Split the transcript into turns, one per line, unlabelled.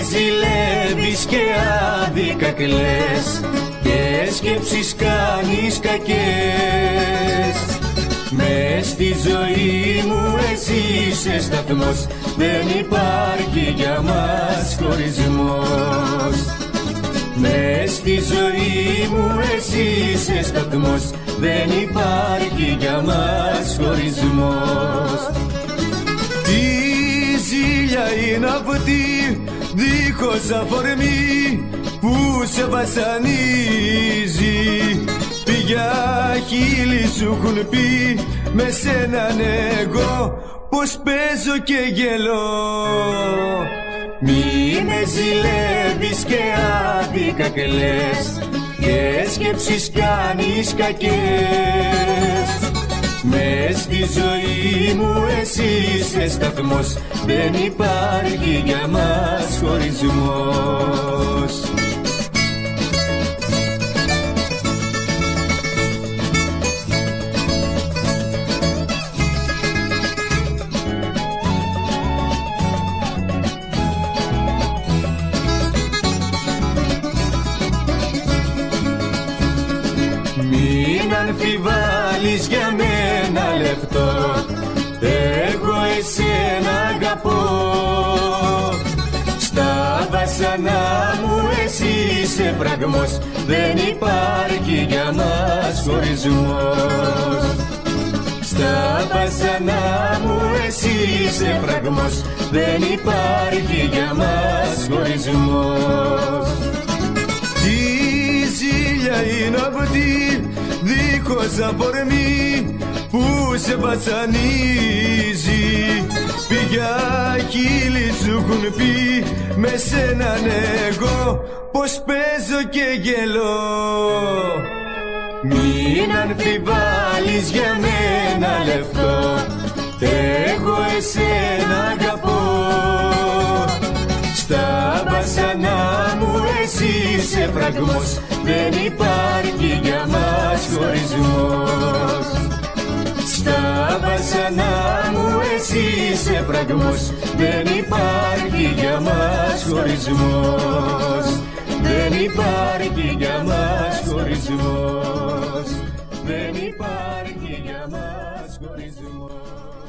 ζηλεύεις και άδικα κλαις και σκέψεις κάνεις κακές. Μες στη ζωή μου εσύ είσαι σταθμός, δεν υπάρχει για μας χωρισμός. Μες στη ζωή μου εσύ είσαι σταθμός, δεν υπάρχει για μας χωρισμός.
Η ζήλια είναι αυτή δίχως αφορμή που σε βασανίζει. Πηγιά χείλη σου έχουν πει με σέναν εγώ πως παίζω και γελώ.
Μη με ζηλεύεις και άδικα κλαις και σκέψεις κάνεις κακές. Μες στη ζωή μου εσύ είσαι σταθμός, δεν υπάρχει για μας χωρισμός. Μην αμφιβάλλεις για μένα λεπτό, εγώ εσένα αγαπώ. Στα βασανά μου εσύ είσαι φραγμός, δεν υπάρχει για μας χωρισμός. Στα βασανά μου εσύ είσαι φραγμός, δεν υπάρχει για μας χωρισμός.
Η ζήλια είναι αυτή δίχως αφορμή που σε βασανίζει. Πηγιά χείλη σου έχουν πει με σέναν εγώ πως παίζω και γελώ.
Μην αμφιβάλλεις για μένα λεπτό, εγώ εσένα αγαπώ. Στα βασανά μου εσύ είσαι φραγμός, δεν υπάρχει για μας χωρισμός. Στα βασανά μου εσύ είσαι φραγμός, δεν υπάρχει για μας χωρισμός. Δεν υπάρχει για μας χωρισμός, δεν υπάρχει για μας χωρισμός.